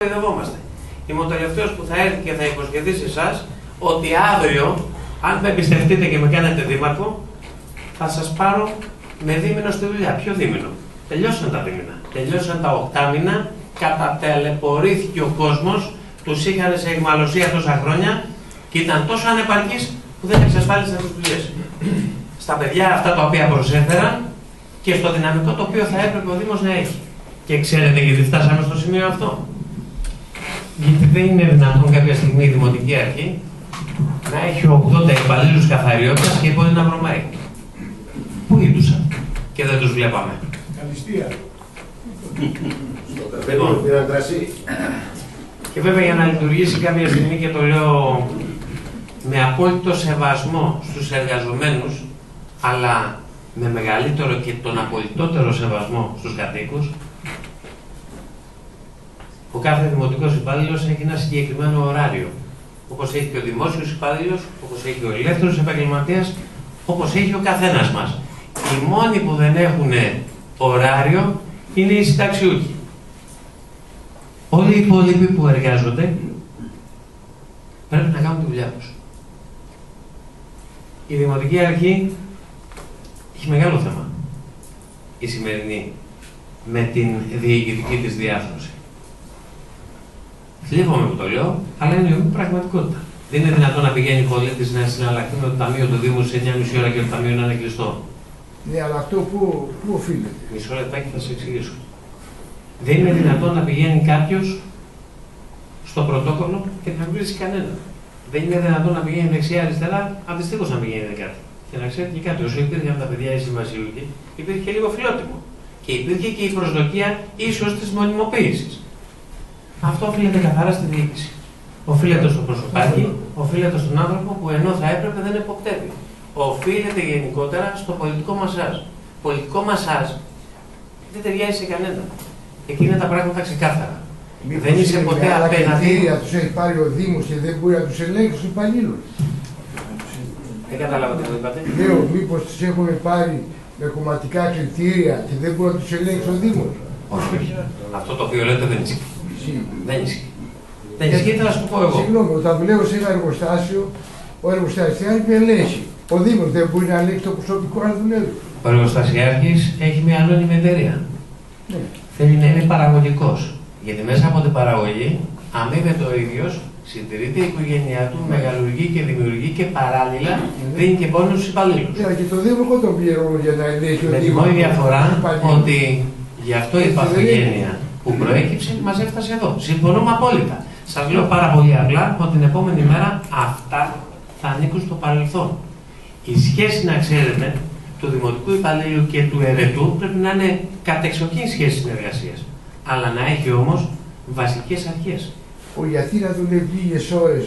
Παιδευόμαστε. Είμαι ο τελευταίος που θα έρθει και θα υποσχεθεί σε εσάς ότι αύριο, αν με εμπιστευτείτε και με κάνετε δήμαρχο, θα σας πάρω με δίμηνο στη δουλειά. Ποιο δίμηνο? Τελειώσαν τα δίμηνα. Τελειώσαν τα 8 μήνα, κατατελεπορήθηκε ο κόσμος, τους είχαν σε αιχμαλωσία τόσα χρόνια και ήταν τόσο ανεπαρκείς που δεν εξασφάλισαν τις δουλειές. Στα παιδιά αυτά τα οποία προσέφεραν και στο δυναμικό το οποίο θα έπρεπε ο Δήμος να έχει. Και ξέρετε γιατί φτάσαμε στο σημείο αυτό? Γιατί δεν είναι δυνατόν κάποια στιγμή η Δημοτική Αρχή να έχει 80 υπαλλήλους καθαριότητας και μπορεί να βρωμάει. Πού ήτουσαν και δεν τους βλέπαμε? Καλυστία. Λοιπόν, και βέβαια για να λειτουργήσει κάποια στιγμή, και το λέω με απόλυτο σεβασμό στους εργαζομένους, αλλά με μεγαλύτερο και τον απολυτότερο σεβασμό στους κατοίκους, ο κάθε δημοτικός υπάλληλος έχει ένα συγκεκριμένο ωράριο. Όπως έχει και ο δημόσιος υπάλληλος, όπως έχει ο ελεύθερος επαγγελματίας, όπως έχει ο καθένας μας. Οι μόνοι που δεν έχουν ωράριο είναι οι συνταξιούχοι. Όλοι οι υπόλοιποι που εργάζονται πρέπει να κάνουν τη δουλειά τους. Η Δημοτική Αρχή έχει μεγάλο θέμα, η σημερινή, με την διοικητική της διάρθρωση. Θλίβομαι που το λέω, αλλά είναι η πραγματικότητα. Δεν είναι δυνατόν να πηγαίνει πολίτης να συναλλαχθεί με το ταμείο του Δήμου σε 9,5 ώρα και το ταμείο να είναι κλειστό. Ναι, αλλά αυτό πού οφείλεται? Μισό λεπτάκι θα σας εξηγήσω. Δεν είναι δυνατόν να πηγαίνει κάποιος στο πρωτόκολλο και να βρίσκει κανένα. Δεν είναι δυνατόν να πηγαίνει δεξιά-αριστερά, αντιστοίχως να πηγαίνει κάτι. Και να ξέρετε και κάτι, όσο υπήρχαν τα παιδιά οι συμβασιούχοι, υπήρχε και λίγο φιλότιμο. Και υπήρχε και η προσδοκία ίσως της μονιμοποίησης. Αυτό οφείλεται καθαρά στη διοίκηση. Οφείλεται στο προσωπάκι, οφείλεται στον άνθρωπο που ενώ θα έπρεπε δεν εποπτεύει. Οφείλεται γενικότερα στο πολιτικό μασάζ. Πολιτικό μασάζ δεν ταιριάζει σε κανένα. Εκεί είναι τα πράγματα ξεκάθαρα. Μήπως δεν είσαι ποτέ απέναντι. Τους έχει πάρει ο Δήμος και δεν μπορεί να τους ελέγξει τους υπαλλήλους. Δεν κατάλαβα τι το είπατε. Λέω, μήπως τους έχουν πάρει με κομματικά κριτήρια και δεν μπορεί να τους ελέγξει ο Δήμος? Όχι. Αυτό το οποίο λέτε δεν ισχύει. Δεν ισχύει. Δεν ισχύει, θα σου πω εγώ. Συγγνώμη, όταν δουλεύω σε ένα εργοστάσιο, ο εργοστασιάρχης με ελέγχει. Ο Δήμος δεν μπορεί να ελέγξει το προσωπικό να δουλεύει. Ο εργοστασιάρχης έχει μια ανώνυμη εταιρεία. Ναι. Θέλει να είναι παραγωγικός. Γιατί μέσα από την παραγωγή αμείβεται ο ίδιος, συντηρείται η οικογένειά του, μεγαλουργεί και δημιουργεί και παράλληλα δίνει και πόνους στους υπαλλήλους. Και το Δήμο εγώ τον πληρώνω για να ελέγχει ο Δήμος. Με τη μόνη διαφορά ότι γι' αυτό η παθογένεια που προέκυψε μας έφτασε εδώ. Συμφωνούμε απόλυτα. Σας λέω πάρα πολύ απλά ότι την επόμενη μέρα αυτά θα ανήκουν στο παρελθόν. Η σχέση, να ξέρετε, του δημοτικού υπαλλήλου και του ερετού πρέπει να είναι κατεξοχήν σχέση συνεργασίας. Αλλά να έχει όμως βασικές αρχές. Γιατί να δουλεύει λίγες ώρες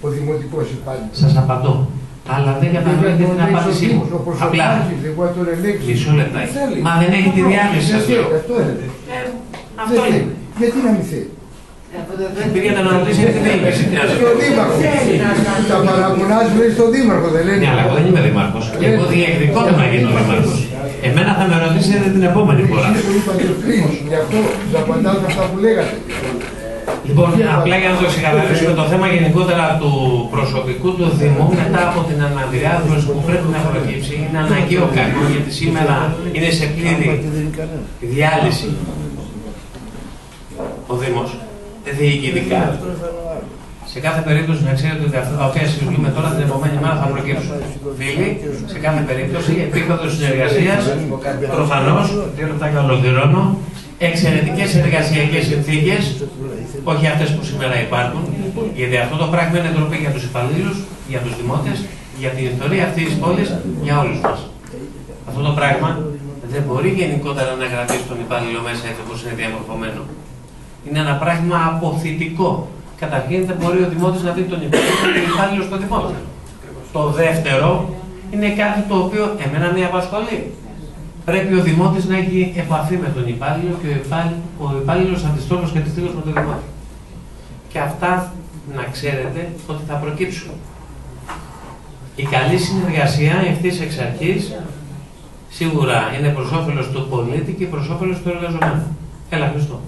ο δημοτικός υπάλληλος? Σας απαντώ. Αλλά δεν καταλαβαίνετε την απάντησή μου. Απλά. Μισό λεπτάκι. Μα δεν έχει τη διάθεση, σας λέω. Αυτό είναι. Γιατί να μην θέλει? Πήγαινε να ρωτήσετε τη διοίκηση. Στον Δήμαρχο. Τα παραπονάζουν στον Δήμαρχο, δεν λένε? Ναι, αλλά εγώ δεν είμαι Δήμαρχος. Και εγώ διεκδικώ το να γίνω Δήμαρχος. Εμένα θα με ρωτήσετε την επόμενη φορά. Εσείς το είπατε πριν, γι' αυτό τους απαντάω αυτά που λέγατε. Λοιπόν, απλά για να το ξεκαθαρίσουμε, το θέμα γενικότερα του προσωπικού του Δήμου μετά από την αναδιάρθρωση που πρέπει να προκύψει είναι αναγκαίο κακό, γιατί σήμερα είναι σε πλήρη διάλυση ο Δήμος, διοικητικά. Σε κάθε περίπτωση να ξέρετε ότι αυτά τα οποία συζητούμε τώρα την επόμενη μέρα θα προκύψουν. Φίλοι, σε κάθε περίπτωση, επίπεδο συνεργασίας, προφανώς, 2 λεπτάκια ολοκληρώνω, εξαιρετικές εργασιακές συνθήκες, όχι αυτές που σήμερα υπάρχουν, γιατί αυτό το πράγμα είναι ντροπή για τους υπαλλήλους, για τους δημότες, για την ιστορία αυτής της πόλης, για όλους μας. Αυτό το πράγμα δεν μπορεί γενικότερα να κρατήσει τον υπάλληλο μέσα έτσι όπως είναι διαμορφωμένο. Είναι ένα πράγμα αποθητικό. Καταρχήν δεν μπορεί ο δημότης να δει τον υπάλληλο στο δημότη. Το δεύτερο είναι κάτι το οποίο εμένα με απασχολεί. Πρέπει ο δημότης να έχει επαφή με τον υπάλληλο και ο υπάλληλος αντιστρόφως και αντιστοίχως με τον δημότη. Και αυτά να ξέρετε ότι θα προκύψουν. Η καλή συνεργασία ευθύς εξ αρχής σίγουρα είναι προς όφελος του πολίτη και προς όφελος του εργαζομένου. Έλα, Χριστό.